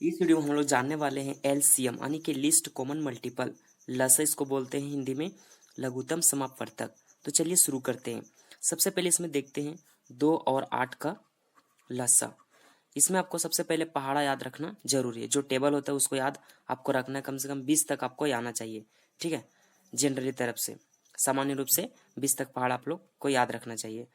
इस वीडियो में हम लोग जानने वाले हैं एलसीएम यानी कि लिस्ट कॉमन मल्टीपल। लसा इसको बोलते हैं हिंदी में, लघुत्तम समापवर्तक। तो चलिए शुरू करते हैं। सबसे पहले इसमें देखते हैं 2 और 8 का लसा। इसमें आपको सबसे पहले पहाड़ा याद रखना जरूरी है। जो टेबल होता है उसको याद आपको रखना है, कम से कम 20 तक आपको आना चाहिए। ठीक है, जनरली तरफ से सामान्य रूप से 20 तक पहाड़ा आप लोग को याद रखना चाहिए।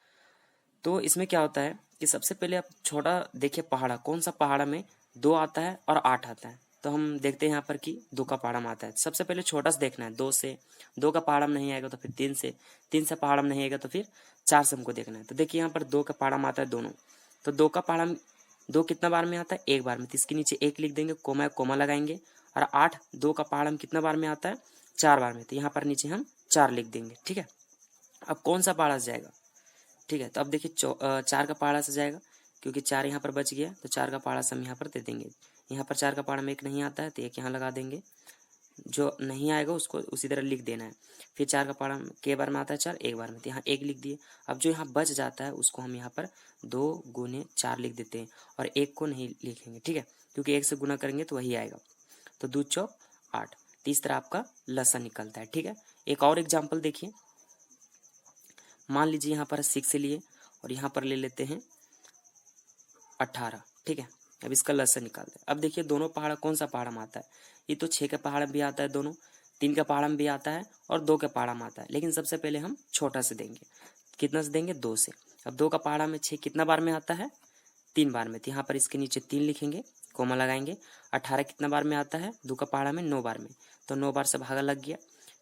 तो इसमें क्या होता है कि सबसे पहले आप छोटा देखिए पहाड़ा, कौन सा पहाड़ा में 2 आता है और 8 आता है। तो हम देखते हैं यहाँ पर कि 2 का पहाड़ा में आता है। सबसे पहले छोटा से देखना है, 2 से। 2 का पहाड़ा में नहीं आएगा तो फिर 3 से। 3 से पहाड़ा में नहीं आएगा तो फिर 4 से हमको देखना है। तो देखिए यहाँ पर 2 का पहाड़ा में आता है दोनों। तो 2 का पहाड़ा में 2 कितना बार में आता है? एक बार में। तो इसके नीचे 1 लिख देंगे, कोमा कोमा लगाएंगे। और 8 2 का पहाड़ा में कितना बार में आता है? 4 बार में। तो यहाँ पर नीचे हम 4 लिख देंगे। ठीक है, अब कौन सा पहाड़ा से जाएगा? ठीक है, तो अब देखिए 4 का पहाड़ा से जाएगा, क्योंकि 4 यहाँ पर बच गया तो 4 का पहाड़ा से हम यहाँ पर दे देंगे। यहाँ पर 4 का पहाड़ा में 1 नहीं आता है तो 1 यहाँ लगा देंगे। जो नहीं आएगा उसको उसी तरह लिख देना है। फिर 4 का पहाड़ा के बार में आता है? 4 एक बार में, तो यहाँ 1 लिख दिए। अब जो यहाँ बच जाता है उसको हम यहाँ पर 2 गुने 4 लिख देते हैं और 1 को नहीं लिखेंगे। ठीक है, क्योंकि 1 से गुना करेंगे तो वही आएगा। तो 2 चौक 8। तो इस तरह आपका लसा निकलता है। ठीक है, एक और एग्जाम्पल देखिए। मान लीजिए यहाँ पर 6 लिए और यहाँ पर ले लेते हैं 18। ठीक है, अब इसका लसा निकालते हैं। अब देखिए दोनों पहाड़ा कौन सा पहाड़ा में आता है? ये तो 6 के पहाड़ में भी आता है दोनों, 3 के पहाड़ में भी आता है और 2 के पहाड़ा में आता है। लेकिन सबसे पहले हम छोटा से देंगे। कितना से देंगे? 2 से। अब 2 का पहाड़ा में 6 कितना बार में आता है? 3 बार में। तो यहाँ पर इसके नीचे 3 लिखेंगे, कोमा लगाएंगे। 18 कितना बार में आता है? 2 का पहाड़ा में 9 बार में। तो 9 बार से भागा लग गया।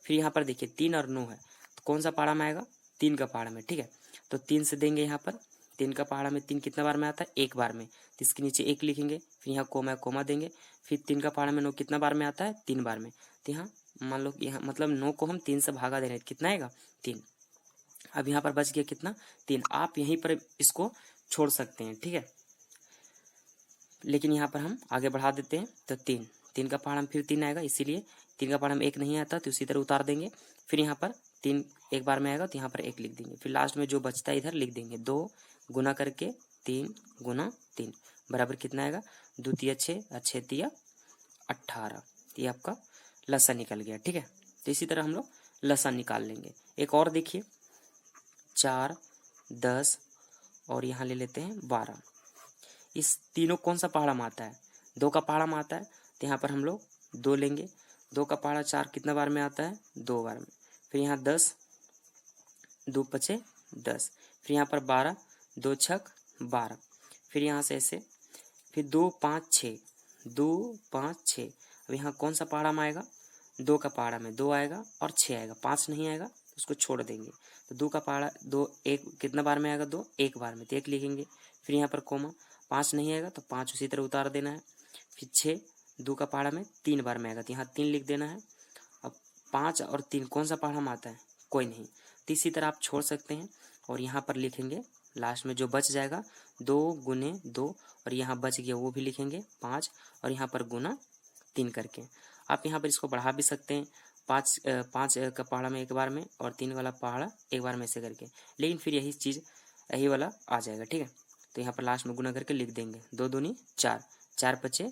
फिर यहाँ पर देखिए 3 और 9 है, तो कौन सा पहाड़ा में आएगा? 3 का पहाड़ा में। ठीक है, तो 3 से देंगे। यहाँ पर 3 का पहाड़ा में 3 कितना बार में आता है? 1 बार में। तो इसके नीचे 1 लिखेंगे, फिर यहाँ कोमा देंगे। फिर 3 का पहाड़ा में 9 कितना बार में आता है? 3 बार में। तो यहाँ मान लो यहाँ मतलब 9 को हम 3 से भागा दे रहे हैं, कितना आएगा? 3। अब यहाँ पर बच गया कितना? 3। आप यहीं पर इसको छोड़ सकते हैं। ठीक है, लेकिन यहाँ पर हम आगे बढ़ा देते हैं। तो 3 का पहाड़ा में फिर 3 आएगा, इसीलिए 3 का पहाड़ा में 1 नहीं आता तो इसी तरह उतार देंगे। फिर यहाँ पर 3 एक बार में आएगा तो यहाँ पर 1 लिख देंगे। फिर लास्ट में जो बचता है इधर लिख देंगे। 2 गुना करके 3 गुना 3 बराबर कितना आएगा? 2 तिया 6 और 6 तिया 18। ये आपका लसा निकल गया। ठीक है, तो इसी तरह हम लोग लसा निकाल लेंगे। एक और देखिए, 4 10 और यहाँ ले लेते हैं 12। इस तीनों कौन सा पहाड़ा में आता है? 2 का पहाड़ा में आता है, तो यहाँ पर हम लोग 2 लेंगे। 2 का पहाड़ा 4 कितना बार में आता है? 2 बार में। फिर यहाँ 10, 2 पचे 10। फिर यहाँ पर 12, 2 छक 12। फिर यहाँ से ऐसे, फिर 2 5 6, 2 5 6। अब यहाँ कौन सा पहाड़ा में आएगा? 2 का पहाड़ा में 2 आएगा और 6 आएगा, 5 नहीं आएगा तो उसको छोड़ देंगे। तो 2 का पहाड़ा 2 1 कितना बार में आएगा? 2 एक बार में, तो 1 लिखेंगे। फिर यहाँ पर कोमा, 5 नहीं आएगा तो 5 उसी तरह उतार देना है। फिर 6 2 का पहाड़ा में 3 बार में आएगा, तो यहाँ 3 लिख देना है। अब 5 और 3 कौन सा पहाड़ा में आता है? कोई नहीं। तो इसी तरह आप छोड़ सकते हैं और यहाँ पर लिखेंगे लास्ट में जो बच जाएगा 2 गुने 2 और यहाँ बच गया वो भी लिखेंगे 5 और यहाँ पर गुना 3 करके। आप यहाँ पर इसको बढ़ा भी सकते हैं, 5 का पहाड़ा में 1 बार में और 3 वाला पहाड़ा 1 बार में से करके, लेकिन फिर यही चीज़ यही वाला आ जाएगा। ठीक है, तो यहाँ पर लास्ट में गुना करके लिख देंगे। 2 दूनी 4, 4 पचे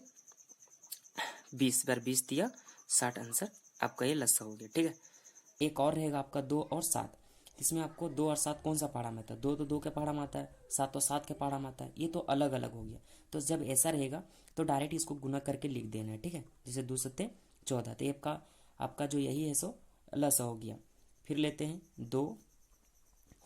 20 बार 20 दिया 60, आंसर आपका ये लसा हो गया। ठीक है, एक और रहेगा आपका 2 और 7। इसमें आपको 2 और 7 कौन सा पहाड़ा में आता है? 2 तो 2 के पहाड़ा में आता है, 7 तो 7 के पहाड़ा में आता है। ये तो अलग अलग हो गया। तो जब ऐसा रहेगा तो डायरेक्ट इसको गुना करके लिख देना है। ठीक है, जैसे 2 सत्ते 14। तो आपका जो यही है सो लसा हो गया। फिर लेते हैं 2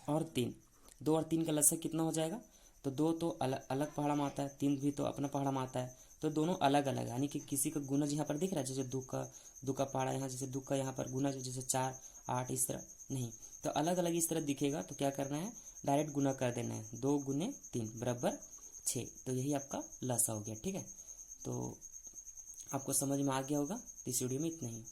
और 3। 2 और 3 का लसा कितना हो जाएगा? तो 2 तो अलग अलग पहाड़ा में आता है, 3 भी तो अपना पहाड़ा में आता है, तो दोनों अलग अलग, यानी कि किसी का गुना यहाँ पर दिख रहा है, जैसे 2 का पहाड़ा यहाँ, जैसे 2 का यहाँ पर गुना जैसे 4 8 इस तरह नहीं, तो अलग अलग इस तरह दिखेगा। तो क्या करना है? डायरेक्ट गुना कर देना है। 2 गुने 3 बराबर 6। तो यही आपका लसा हो गया। ठीक है, तो आपको समझ में आ गया होगा। इस वीडियो में इतना ही।